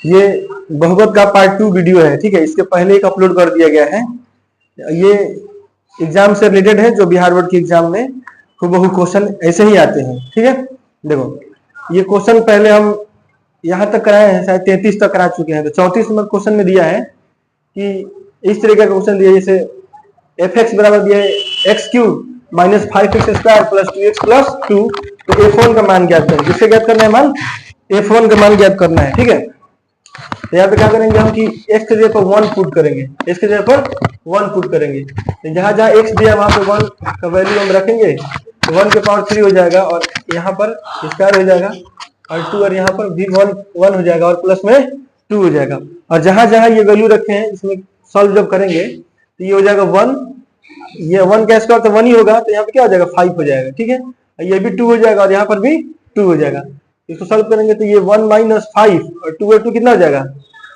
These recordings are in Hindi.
ये बहुपद का पार्ट 2 वीडियो है, ठीक है। इसके पहले एक अपलोड कर दिया गया है। ये एग्जाम से रिलेटेड है, जो बिहार बोर्ड के एग्जाम में हूबहू क्वेश्चन ऐसे ही आते हैं, ठीक है। देखो ये क्वेश्चन पहले हम यहाँ तक कराए हैं, शायद 33 तक करा चुके हैं। तो 34 नंबर क्वेश्चन में दिया है कि इस तरीके का क्वेश्चन दिया, जैसे एफ एक्स बराबर दिया है x cube minus 5x square plus 2x plus 2। तो f1 का मान ज्ञात करें। किससे ज्ञात करना है मान? f1 का मान ज्ञात करना है, ठीक है। तो यहाँ पे क्या करेंगे हम कि x के जगह पर 1 पुट करेंगे, x के जगह पर 1 पुट करेंगे। तो जहां जहां x दिया वहां पे 1 का वैल्यू हम रखेंगे, तो 1 के पावर 3 हो जाएगा, और यहाँ पर स्क्वायर हो जाएगा, और 2, और यहाँ पर भी 1 हो जाएगा, और प्लस में 2 हो जाएगा। और जहां जहां ये वैल्यू रखे हैं इसमें सॉल्व जब करेंगे तो ये हो जाएगा 1, ये 1 का स्क्वायर तो 1 ही होगा, तो यहाँ पे क्या हो जाएगा 5 हो जाएगा, ठीक है। ये भी 2 हो जाएगा, और यहाँ पर भी 2 हो जाएगा। इसको सॉल्व करेंगे तो ये 1 माइनस 5 और 2 और 2 कितना हो जाएगा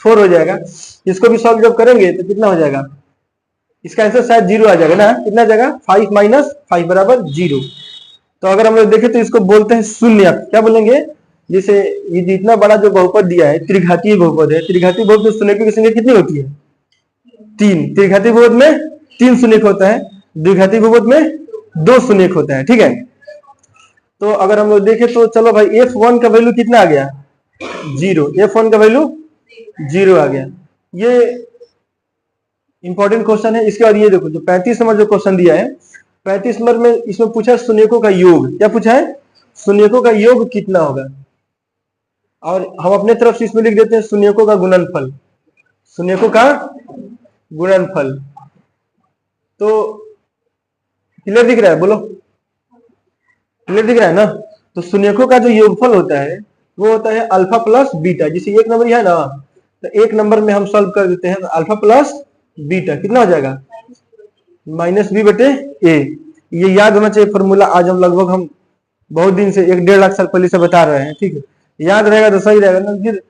4 हो जाएगा। इसको भी सॉल्व जब करेंगे तो कितना हो जाएगा, इसका आंसर शायद 0 आ जाएगा ना। कितना आ जाएगा 5 माइनस 5 बराबर 0। तो अगर हम लोग देखें तो इसको बोलते हैं शून्य। क्या बोलेंगे? जैसे ये जितना बड़ा जो बहुपद दिया है त्रिघातीय बहुपद है, त्रिघातीय बहुपद में शून्य की संख्या कितनी होती है? 3। त्रिघातीय बहुपद में 3 शून्य होता है, द्विघातीय बहुपद में 2 शून्य होता है, ठीक है। तो अगर हम लोग देखें तो चलो भाई f1 का वैल्यू कितना आ गया 0, f1 का वैल्यू 0 आ गया। ये इंपॉर्टेंट क्वेश्चन है। इसके बाद ये देखो जो 35 नंबर जो क्वेश्चन दिया है, 35 नंबर में इसमें पूछा है शून्यकों का योग। क्या पूछा है? शून्यकों का योग कितना होगा। और हम अपने तरफ से इसमें लिख देते हैं शून्यकों का गुणनफल, शून्यकों का गुणनफल। तो क्लियर दिख रहा है? बोलो क्लियर दिख रहा है ना। तो शून्यकों का जो योगफल होता है वो होता है अल्फा प्लस बीटा। जैसे एक नंबर है ना, तो एक नंबर में हम सॉल्व कर देते हैं तो अल्फा प्लस बीटा कितना हो जाएगा माइनस बी बटे ए। ये याद होना चाहिए फॉर्मूला। आज हम लगभग हम बहुत दिन से 1-1.5 लाख साल पहले से बता रहे हैं, ठीक है। याद रहेगा तो सही रहेगा ना। फिर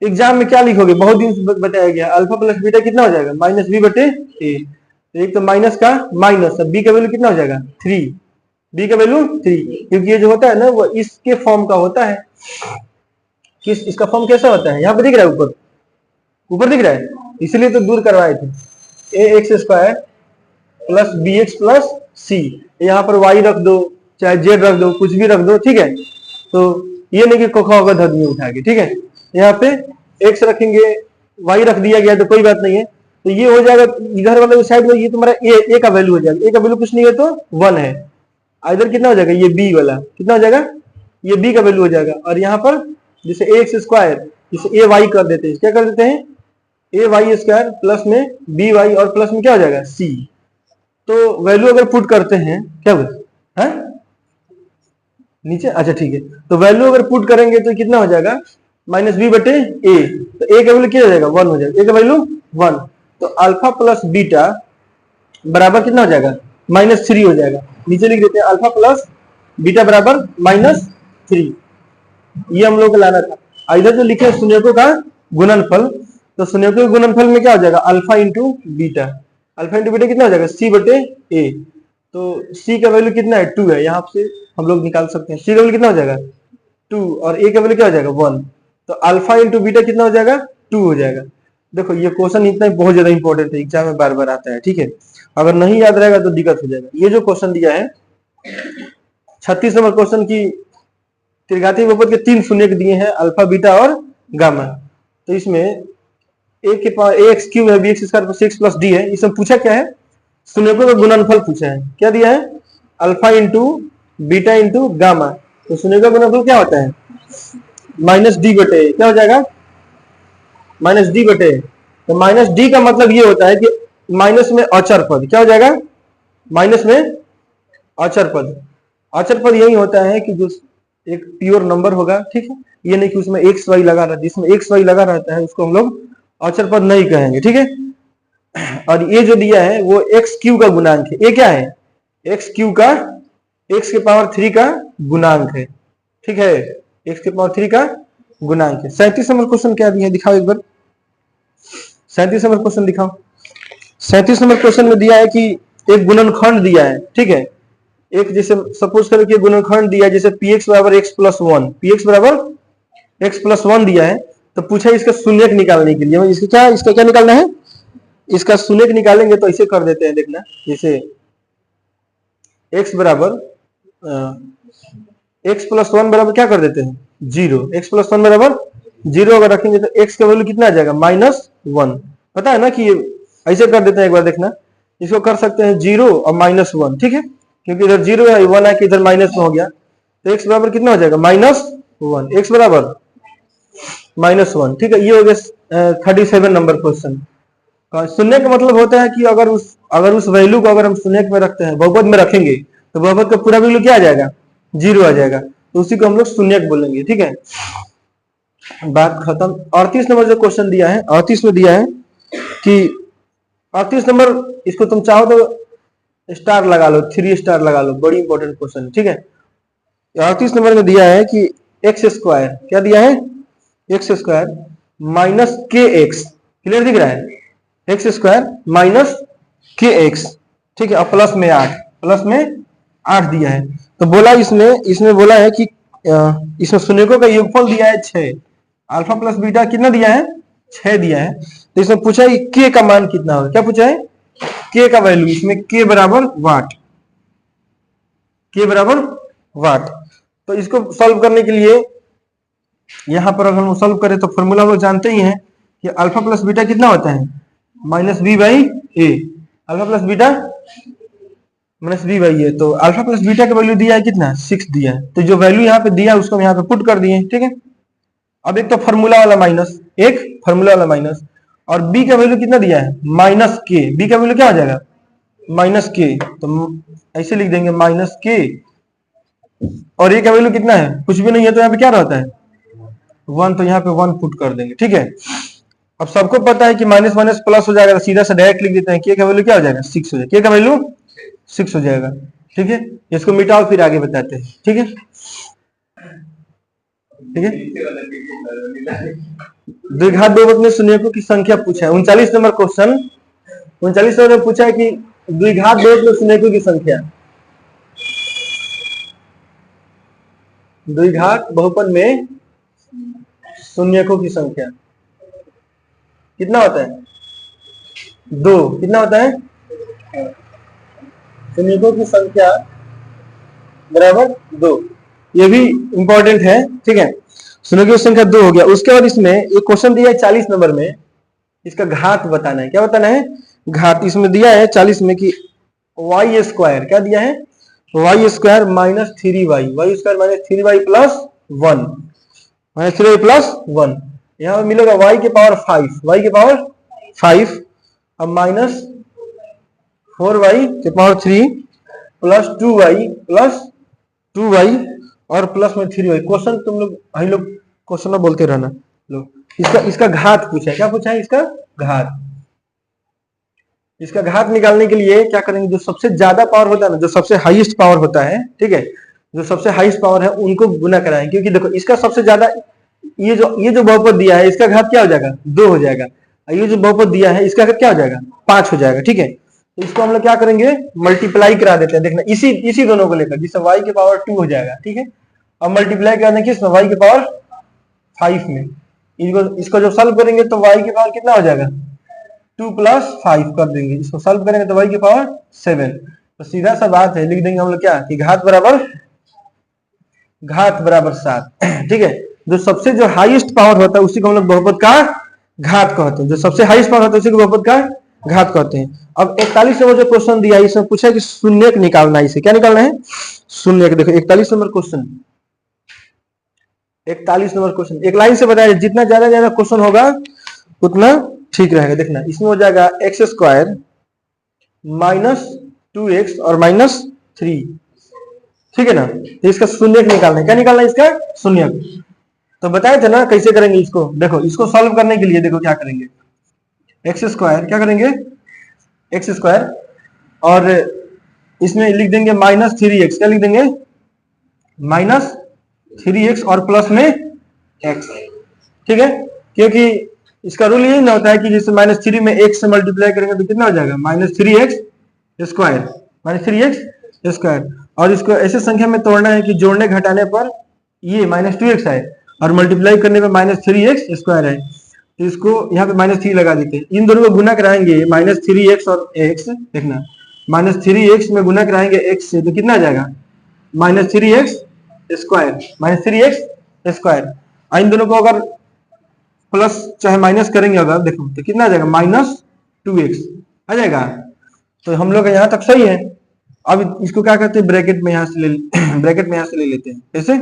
एग्जाम में क्या लिखोगे, बहुत दिन से बताया गया अल्फा प्लस बीटा कितना हो जाएगा माइनस बी बटे ए। एक तो माइनस का माइनस, बी का वैल्यू कितना हो जाएगा 3, बी का वैल्यू 3, क्योंकि ये जो होता है ना वो इसके फॉर्म का होता है। किस इसका फॉर्म कैसा होता है? यहाँ पे दिख रहा है, ऊपर ऊपर दिख रहा है, इसलिए तो दूर करवाए थे। A X square plus B X plus C, यहाँ पर वाई रख दो चाहे जेड रख दो, कुछ भी रख दो, ठीक है। तो ये नहीं कि कोखा होगा धद में उठा के, ठीक है। यहाँ पे एक्स रखेंगे, वाई रख दिया गया तो कोई बात नहीं है। तो ये हो जाएगा इधर वाले साइड में, ये तुम्हारा ए का वैल्यू हो जाएगा। ए का वैल्यू कुछ नहीं है तो 1 है। इधर कितना हो जाएगा ये बी वाला कितना हो जाएगा, ये बी का वैल्यू हो जाएगा। और यहाँ पर जैसे ए एक्स स्क्वायर जैसे ए वाई कर देते हैं, क्या कर देते हैं ए वाई स्क्वायर प्लस में बी वाई और प्लस में क्या हो जाएगा सी। तो वैल्यू अगर पुट करते हैं क्या है नीचे, अच्छा ठीक है। तो वैल्यू अगर पुट करेंगे तो कितना हो जाएगा माइनस बी बटे ए। तो ए का वैल्यू क्या हो जाएगा 1 हो जाएगा, ए का वैल्यू 1। तो अल्फा प्लस बीटा बराबर कितना हो जाएगा -3 हो जाएगा। नीचे लिख देते हैं अल्फा प्लस बीटा बराबर -3। ये हम लोग को लाना था। इधर जो लिखे शून्यकों का गुणनफल, तो शून्यकों के गुणनफल में क्या हो जाएगा alpha into beta. Alpha into beta कितना हो जाएगा सी बटे ए। तो सी का वैल्यू कितना है 2 है, यहाँ से हम लोग निकाल सकते हैं। सी का वैल्यू कितना हो जाएगा 2 और ए का वैल्यू क्या हो जाएगा 1। तो अल्फा इंटू बीटा कितना हो जाएगा 2 हो जाएगा। देखो ये क्वेश्चन इतना बहुत ज्यादा इंपॉर्टेंट है, एग्जाम में बार बार आता है, ठीक है। अगर नहीं याद रहेगा तो दिक्कत हो जाएगा। ये जो क्वेश्चन दिया है 36 नंबर क्वेश्चन की त्रिघातीय बहुपद के 3 शून्य दिए हैं अल्फा बीटा और गामा। तो इसमें ए के पावर ए एक्स क्यूब है, B X square plus 6 plus D है। इसमें पूछा क्या है शून्यकों का गुणनफल पूछा है। क्या दिया है alpha into beta into gamma. तो शून्यकों का गुणनफल क्या होता है माइनस डी बटे, क्या हो जाएगा माइनस डी बटे। तो माइनस डी का मतलब ये होता है कि माइनस में अचर पद, क्या हो जाएगा माइनस में अचर पद। अचर पद यही होता है कि जो एक प्योर नंबर होगा, ठीक है। ये नहीं कि उसमें एक्स वाई लगा रहता है, जिसमें एक्स वाई लगा रहता है उसको हम लोग अचर पद नहीं कहेंगे, ठीक है। और ये जो दिया है वो एक्स क्यू का गुणांक है। ये क्या है एक्स क्यू का एक्स के पावर 3 का गुणांक है, ठीक है। एक्स के पावर 3 का गुणांक है। 37 नंबर क्वेश्चन क्या दिया है दिखाओ एक बार। 37 नंबर क्वेश्चन दिखाओ। 37 नंबर क्वेश्चन में दिया है कि एक गुणनखंड दिया है, ठीक है। एक जैसे सपोज करो कि गुणनखंड दिया है जैसे px बराबर x प्लस 1, px बराबर x प्लस 1 दिया है। तो पूछा इसका शून्यक निकालने के लिए, इसका क्या निकालना है, इसका शून्यक निकालेंगे तो ऐसे कर देते हैं, देखना जैसे x बराबर x प्लस 1 बराबर क्या कर देते हैं 0, x प्लस 1 बराबर 0 अगर रखेंगे तो x का वैल्यू कितना आ जाएगा -1। पता है ना कि ऐसे कर देते हैं, एक बार देखना, इसको कर सकते हैं 0 और -1, ठीक है, क्योंकि इधर 0 है 1 है कि इधर माइनस में हो गया, तो x बराबर कितना हो जाएगा -1, x बराबर -1, ठीक है। ये हो गया 37 नंबर क्वेश्चन। शून्य का मतलब होता है कि अगर उस वैल्यू को अगर हम शून्य में रखते हैं, बहुपद में रखेंगे, तो बहुपद का पूरा वैल्यू क्या आ जाएगा 0 आ जाएगा, तो उसी को हम लोग शून्य बोलेंगे, ठीक है। बात खत्म। 38 नंबर जो क्वेश्चन दिया है, 38 में दिया है कि 38 नंबर, इसको तुम चाहो तो स्टार लगा लो, 3 स्टार लगा लो, बड़ी इंपॉर्टेंट क्वेश्चन, ठीक है। 38 नंबर में दिया है कि एक्स स्क्वायर, क्या दिया है एक्स स्क्वायर माइनस के एक्स, क्लियर दिख रहा है, एक्स स्क्वायर माइनस के एक्स, ठीक है, और प्लस में 8 दिया है। तो बोला इसमें बोला है कि इसमें शून्यकों का योगफल दिया है 6, अल्फा प्लस बीटा कितना दिया है 6 दिया है। तो इसमें पूछा है के का मान कितना होगा, क्या पूछा है के का वैल्यू, इसमें के बराबर वाट, के बराबर वाट। तो इसको सॉल्व करने के लिए यहां पर अगर हम सॉल्व करें तो फॉर्मूला हम लोग जानते ही हैं कि अल्फा प्लस बीटा कितना होता है -b/a, alpha plus beta -b/a। तो अल्फा प्लस बीटा का वैल्यू दिया है कितना 6 दिया है, तो जो वैल्यू यहाँ पे दिया है उसको हम यहाँ पे पुट कर दिए, ठीक है। अब एक तो फॉर्मूला वाला माइनस, एक फॉर्मूला वाला माइनस, और b का वैल्यू कितना दिया है -k, b का वैल्यू क्या हो जाएगा -k, तो ऐसे लिख देंगे -k, और a का वैल्यू कितना है कुछ भी नहीं है, तो यहाँ पे क्या रहता है 1, तो यहाँ पे 1 पुट कर देंगे, ठीक है। अब सबको पता है कि माइनस माइनस प्लस हो जाएगा, तो सीधा सा डायरेक्ट लिख देते हैं के का वैल्यू क्या हो जाएगा 6 हो जाएगा, के का वैल्यू 6 हो जाएगा, ठीक है। इसको मिटाओ फिर आगे बताते हैं, ठीक है, ठीक है। द्विघात बहुपद में शून्यकों की संख्या पूछा है, 39 नंबर क्वेश्चन, 39 नंबर में पूछा है कि द्विघात बहुपद में शून्यकों की संख्या, द्विघात बहुपद में शून्यकों की संख्या कितना होता है 2, कितना होता है शून्यकों की संख्या बराबर 2, ये भी इंपॉर्टेंट है, ठीक है। शून्यकों की संख्या 2 हो गया। उसके बाद इसमें एक क्वेश्चन दिया है 40 नंबर में, इसका घात बताना है, क्या बताना है घात। इसमें दिया है 40 में कि वाई स्क्वायर, क्या दिया है Y square -3y, Y square -3y plus 1, -3y plus 1, यहाँ पे मिलेगा y के पावर 5, y के पावर 5, अब -4y के पावर 3 प्लस 2y और प्लस में 3y। क्वेश्चन तुम लोग हम लोग क्वेश्चन में बोलते रहना लो। इसका घात पूछा है, क्या पूछा है इसका घात। इसका घात निकालने के लिए क्या करेंगे, जो सबसे ज्यादा पावर होता है ना, जो सबसे हाईएस्ट पावर होता है, ठीक है, जो सबसे हाईएस्ट पावर है उनको गुना कराएं, क्योंकि देखो इसका सबसे ज्यादा ये जो बहुपद दिया है इसका घात क्या हो जाएगा 2 हो जाएगा, ये जो बहुपद दिया है इसका घात क्या हो जाएगा 5 हो जाएगा, ठीक है। तो इसको हम लोग क्या करेंगे मल्टीप्लाई करा देते हैं, देखना इसी दोनों को लेकर, जिससे y के पावर 2 हो जाएगा, ठीक है। अब मल्टीप्लाई करने की y के पावर 5 में, इसको जब सॉल्व करेंगे तो y के पावर कितना हो जाएगा 2 + 5 कर देंगे, इसको सॉल्व करेंगे तो y के पावर 7। तो सीधा सा बात है, लिख देंगे हम लोग क्या कि घात बराबर 7, ठीक है। जो सबसे जो हाईएस्ट पावर होता है उसी को हम लोग बहुपद का घात कहते हैं, जो सबसे हाईएस्ट पावर होता है उसी को बहुपद का घात कहते हैं। अब 41 नंबर जो क्वेश्चन दिया है इसमें पूछा है कि शून्यक निकालना है, इसे क्या निकालना है शून्यक। देखो 41 नंबर क्वेश्चन, 41 नंबर क्वेश्चन एक लाइन से बताया, जितना ज्यादा क्वेश्चन होगा उतना ठीक रहेगा। देखना इसमें हो जाएगा x² -2x और -3, ठीक है ना। तो इसका शून्यक निकालना है, क्या निकालना है इसका शून्यक। तो बताए थे ना कैसे करेंगे इसको। देखो इसको सॉल्व करने के लिए देखो क्या करेंगे, x² क्या करेंगे x² और इसमें लिख देंगे -3x, क्या लिख देंगे -3x और प्लस में x, ठीक है। क्योंकि इसका रूल यही ना होता है कि जैसे -3 में x से मल्टीप्लाई करेंगे तो कितना हो जाएगा -3x², और इसको ऐसे संख्या में तोड़ना है कि जोड़ने घटाने पर ये -2x आए और मल्टीप्लाई करने पे -3x² है, तो इसको यहाँ पे -3 लगा देते हैं। इन दोनों को गुना कराएंगे, -3x और x, देखना -3x में गुना कराएंगे x से, तो कितना आ जाएगा -3x²। इन दोनों को अगर प्लस चाहे माइनस करेंगे अगर, देखो तो कितना आ जाएगा -2x आ जाएगा। तो हम लोग यहाँ तक सही है। अब इसको क्या करते हैं, ब्रैकेट में यहाँ से ले ब्रैकेट में यहाँ से ले लेते हैं, कैसे,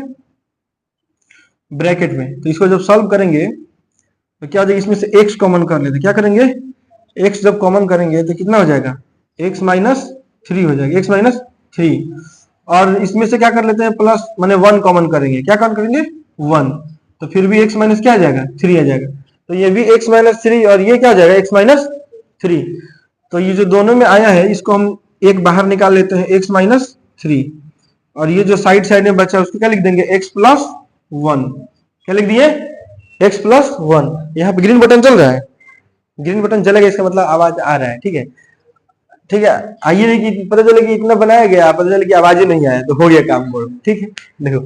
ब्रैकेट में। तो इसको जब सॉल्व करेंगे तो क्या हो जाएगा, इसमें से x कॉमन कर लेते हैं। क्या करेंगे, x जब कॉमन करेंगे तो कितना हो जाएगा, x -3 हो जाएगा, x -3। और इसमें से क्या कर लेते हैं, प्लस माने 1 कॉमन करेंगे। क्या कॉमन करेंगे, 1, तो फिर भी x माइनस क्या आ जाएगा, 3 आ जाएगा। तो ये भी x -3 और ये क्या आ जाएगा, x -3। तो ये जो दोनों में आया है इसको हम एक बाहर निकाल लेते हैं, x -3, और ये जो साइड साइड में बचा है उसको क्या लिख देंगे, x +1। क्या लिख दिए, x +1। यहाँ पे ग्रीन बटन चल रहा है, ग्रीन बटन जलेगा इसका मतलब आवाज आ रहा है, ठीक है, ठीक है। आइए नहीं कि पता चले कि इतना बनाया गया, पता चले कि आवाज ही नहीं आया, तो हो गया काम बोलो, ठीक है। देखो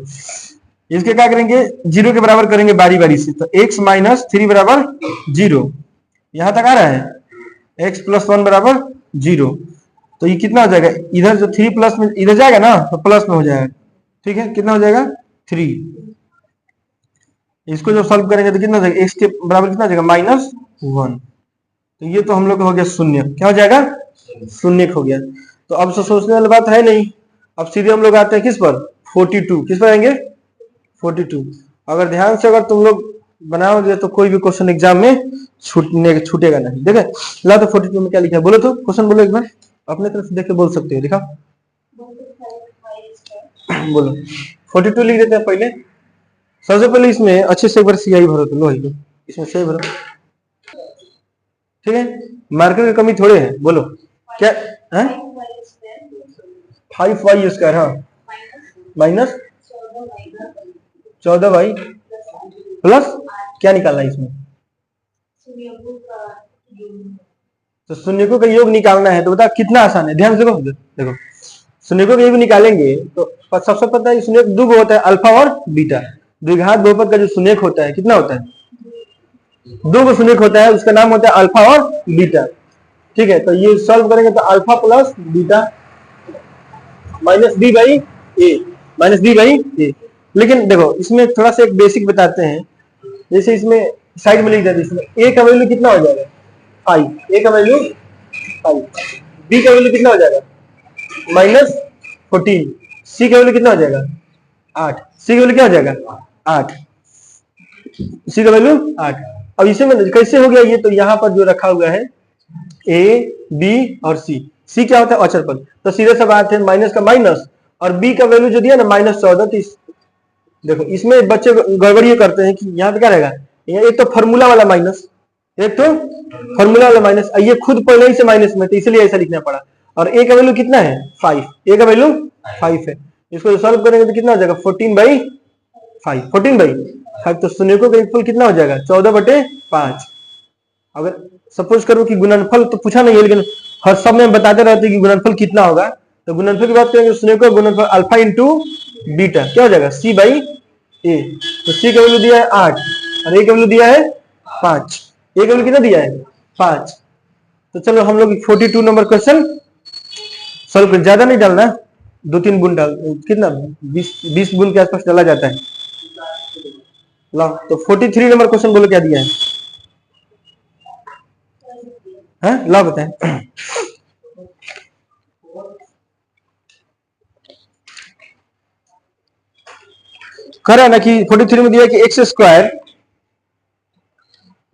इसके क्या करेंगे, 0 के बराबर करेंगे बारी बारी से। तो x -3 बराबर 0, यहां तक आ रहा है, x +1 बराबर 0। तो ये कितना हो जाएगा, इधर जो 3 प्लस में इधर जाएगा ना तो प्लस में हो जाएगा, ठीक है। कितना हो जाएगा, 3। इसको जब सॉल्व करेंगे तो कितना हो जाएगा, x के बराबर कितना हो जाएगा, -1। तो ये तो हम लोग का हो गया शून्य। क्या हो जाएगा, शून्य हो गया। तो अब तो सोचने वाली बात है नहीं, अब सीधे हम लोग आते हैं किस पर, 42। किस पर आएंगे, 42। अगर ध्यान से अगर तुम लोग बनाओगे तो कोई भी क्वेश्चन एग्जाम में छूटेगा नहीं। देखे ला, तो 42 में क्या लिखा है, बोलो तो क्वेश्चन बोलो एक बार, अपने तरफ से देख के बोल सकते हो, दिखाओ बोलो। 42 लिख देते हैं पहले। सबसे पहले इसमें अच्छे से एक बार सियाही भरो, तो लो इसमें सही भरो, ठीक है। मार्कर की कमी थोड़े है, बोलो क्या है, 5y², हाँ, -14y प्लस क्या निकालना है इसमें, तो शून्यकों का योग निकालना है। तो बता कितना आसान है, ध्यान से देखो, देखो शून्यकों का योग निकालेंगे तो सबसे पता है शून्यक दो होता है, अल्फा और बीटा। द्विघात बहुपद का जो शून्यक होता है कितना होता है, 2 शून्यक होता है, उसका नाम होता है अल्फा और बीटा, ठीक है। तो ये सॉल्व करेंगे तो अल्फा प्लस बीटा -b/a। लेकिन देखो इसमें थोड़ा सा एक बेसिक बताते हैं, जैसे इसमें साइड में लिख देते हैं, इसमें a का वैल्यू कितना हो जाएगा, 5, a का वैल्यू 5, b का वैल्यू कितना हो जाएगा -14, c का वैल्यू कितना हो जाएगा 8, c का वैल्यू क्या हो जाएगा 8, c का वैल्यू 8। अब इसे में कैसे हो गया ये, तो यहाँ पर जो रखा हुआ है a, b और c क्या होता है, अचर पद। तो सीधे सा बात है, माइनस का माइनस और b का वैल्यू जो दिया ना -14। तो देखो इसमें बच्चे गड़बड़ी करते हैं कि यहाँ पे क्या रहेगा, एक तो फॉर्मूला वाला माइनस, एक तो फॉर्मूला वाला माइनस, ये खुद पहले ही से माइनस में, तो इसलिए ऐसा लिखना पड़ा। और a का वैल्यू कितना है 5, a का वैल्यू 5 है। इसको सॉल्व करेंगे तो कितना हो जाएगा 14/5। तो शून्यकों का योगफल कितना हो जाएगा 14/5। अगर सपोज करो कि गुणनफल तो पूछा नहीं है, लेकिन हर सब में बताते रहते हैं कि गुणनफल कितना होगा। तो गुणनफल की बात करेंगे, शून्यकों का गुणनफल अल्फा इंटू बीटा क्या हो जाएगा c/a। तो c का वैल्यू दिया है 8 और a का वैल्यू दिया है 5, a का वैल्यू कितना दिया है 5। तो चलो हम लोग 42 नंबर क्वेश्चन सॉल्व कर, ज्यादा नहीं डालना, 2-3 बूंद डाल, कितना 20 बूंद के आसपास डाला जाता है। ला तो 43 नंबर क्वेश्चन बोलो क्या दिया है, ला बताएं। कह रहा है ना कि 43 में दिया कि x²,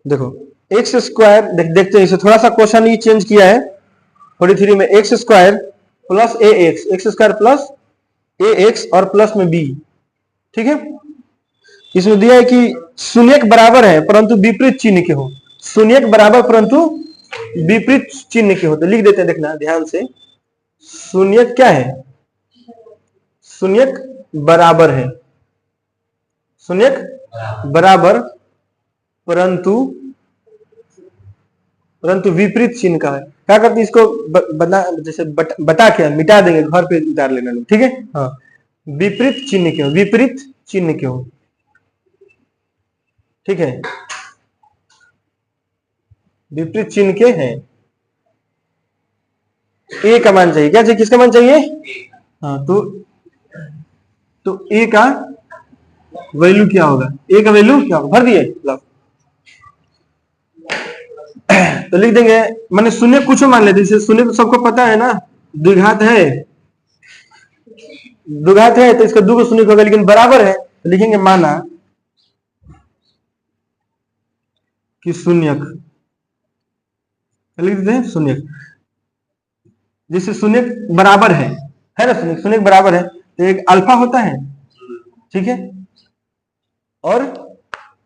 देखो x² देखते हैं इसे, थोड़ा सा क्वेश्चन ये चेंज किया है। 43 में x² plus ax, x² plus ax और प्लस में b, ठीक है। इसमें दिया है कि शून्यक बराबर है परंतु विपरीत चिन्ह के हो, शून्यक बराबर परंतु विपरीत चिन्ह के हो। तो लिख देते हैं, देखना ध्यान से, शून्यक क्या है, शून्यक बराबर है, शून्यक बराबर परंतु विपरीत चिन्ह का है। क्या करते हैं इसको जैसे बता के मिटा देंगे, घर पे उतार लेना लोग, ठीक है। हाँ, विपरीत चिन्ह के हो, विपरीत चिन्ह के हो, ठीक है, विपरीत चिन्ह के हैं। ए का मान चाहिए, क्या चाहिए, किसका मान चाहिए? हाँ, तो ए का वैल्यू क्या होगा, ए का वैल्यू क्या होगा, भर दिए। लो तो लिख देंगे, मैंने शून्य कुछ मान लेते, जैसे शून्य तो सबको पता है ना, द्विघात है, द्विघात है तो इसका दो को शून्य होगा, लेकिन बराबर है तो लिखेंगे माना कि शून्यक, लिख देते हैं शून्यक। जैसे शून्यक बराबर है ना, शून्यक बराबर है तो एक अल्फा होता है, ठीक है, और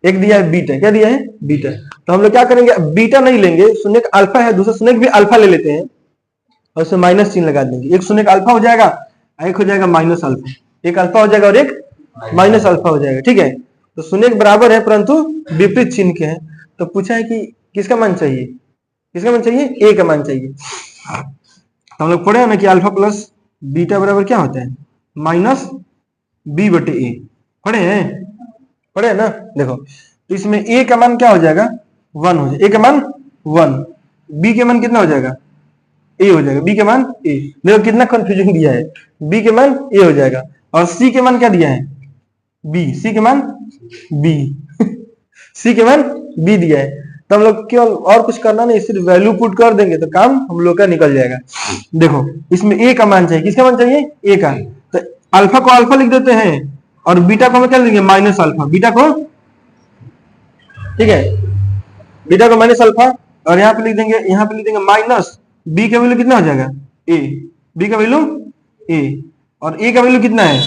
एक दिया है बीटा, क्या दिया है, बीटा। तो हम लोग क्या करेंगे, बीटा नहीं लेंगे, शून्यक अल्फा है, दूसरा शून्यक भी अल्फा ले लेते हैं और उसमें माइनस चिन्ह लगा देंगे। एक शून्यक अल्फा हो जाएगा, एक हो जाएगा माइनस अल्फा, एक अल्फा हो जाएगा और एक माइनस अल्फा हो जाएगा, ठीक है। तो शून्यक बराबर है परंतु विपरीत चिन्ह के हैं। तो पूछा है कि किसका मान चाहिए, किसका मान चाहिए, ए का मान चाहिए। तो हम लोग पढ़े हैं ना कि अल्फा प्लस बीटा बराबर क्या होता है, माइनस बी बटे ए, पढ़े हैं ना। देखो तो इसमें ए का मान क्या हो जाएगा, 1 हो जाएगा, ए का मान 1, बी के मान कितना हो जाएगा, ए हो जाएगा, बी के मान ए। देखो कितना कंफ्यूजन दिया है, बी के मान ए हो जाएगा और सी के मान क्या दिया है, बी, सी के मान बी सी के मान बी दिया है। तो हम लोग केवल और कुछ करना नहीं, सिर्फ वैल्यू पुट कर देंगे तो काम हम लोग का निकल जाएगा। देखो इसमें ए का मान चाहिए, किसका मान चाहिए, ए का। तो अल्फा को अल्फा लिख देते हैं और बीटा को हम क्या लिखेंगे, माइनस अल्फा, बीटा को, ठीक है, बीटा को माइनस अल्फा, और यहाँ पे लिख देंगे, यहाँ पे लिख देंगे माइनस बी का वैल्यू कितना हो जाएगा, ए, बी का वैल्यू ए, और ए का वैल्यू कितना है,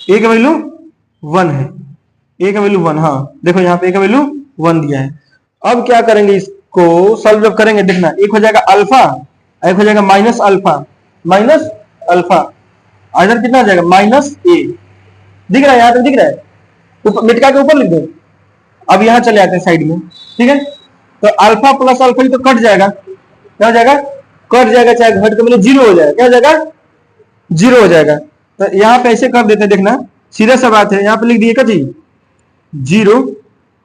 ए का वैल्यू 1 है, ए का वैल्यू 1, हाँ देखो यहाँ पे ए का वैल्यू 1 दिया है। अब क्या करेंगे, इसको सॉल्व जब करेंगे देखना, एक हो जाएगा अल्फा, एक हो जाएगा माइनस अल्फा, माइनस अल्फा, इधर कितना हो जाएगा, माइनस ए, दिख रहा है, यहाँ पे दिख रहा है, ऊपर मिटका के ऊपर लिख दो। अब यहाँ चले आते हैं साइड में, ठीक है, तो अल्फा प्लस अल्फा तो कट जाएगा, क्या हो जाएगा, कट जाएगा, चाहे घट के मतलब 0 हो जाएगा, क्या हो जाएगा, 0 हो जाएगा। तो यहाँ पे ऐसे कर देते हैं, देखना सीधा सा बात है, यहाँ पे लिख दिए क्या जी 0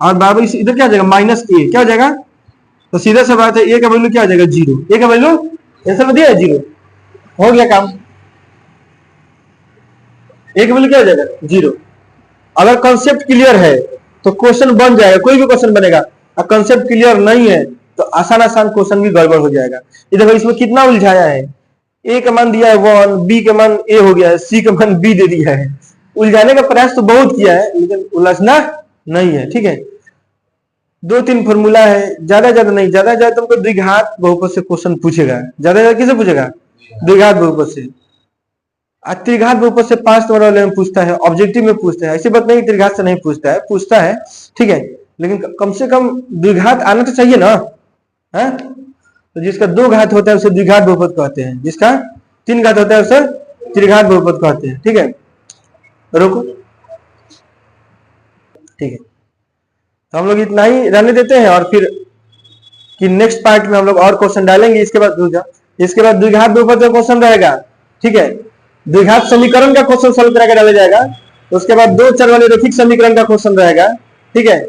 और बराबर इधर क्या हो जाएगा, माइनस ए, क्या हो जाएगा, तो सीधा सा बात है ए का वैल्यू क्या हो जाएगा, 0, ए का वैल्यू ऐसा दिया है 0, हो गया काम, ए का वैल्यू क्या हो जाएगा 0। अगर कॉन्सेप्ट क्लियर है तो क्वेश्चन बन जाएगा, कोई भी क्वेश्चन बनेगा, और कॉन्सेप्ट क्लियर नहीं है तो आसान आसान क्वेश्चन भी गड़बड़ हो जाएगा। ये देखो इसमें कितना उलझाया है, ए का मान दिया है 1, बी का मान ए हो गया है, सी का मान बी दे दिया है। उलझाने का प्रयास तो बहुत किया है लेकिन उलझना नहीं है, ठीक है। 2-3 फॉर्मूला है, ज्यादा नहीं, ज्यादा तुमको द्विघात बहुपद से क्वेश्चन पूछेगा, ज्यादा किसे पूछेगा, द्विघात बहुपद से। त्रिघात बहुपद से 5 नंबर वाले में पूछता है, ऑब्जेक्टिव में पूछता है, ऐसी बात नहीं त्रिघात से नहीं पूछता है, ठीक है, लेकिन कम से कम द्विघात आना तो चाहिए ना, है। तो जिसका 2 घात होता है उसे द्विघात बहुपद कहते हैं, जिसका 3 घात होता है उसे त्रिघात बहुपद कहते हैं, ठीक है। रोको, ठीक है, तो हम लोग इतना ही रहने देते हैं और फिर कि नेक्स्ट पार्ट में हम लोग और क्वेश्चन डालेंगे। इसके बाद द्विघात बहुपद का क्वेश्चन रहेगा, ठीक है, द्विघात समीकरण का क्वेश्चन सॉल्व करके डाला जाएगा, उसके बाद 2 चर वाले रैखिक समीकरण का क्वेश्चन रहेगा, ठीक है।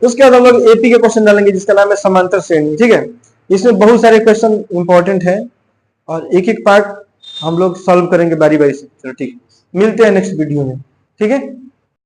उसके बाद हम लोग एपी के क्वेश्चन डालेंगे जिसका नाम है समांतर श्रेणी, ठीक है। इसमें बहुत सारे क्वेश्चन इंपॉर्टेंट है और एक एक पार्ट हम लोग सॉल्व करेंगे बारी बारी से। चलो ठीक है, मिलते हैं नेक्स्ट वीडियो में, ठीक है।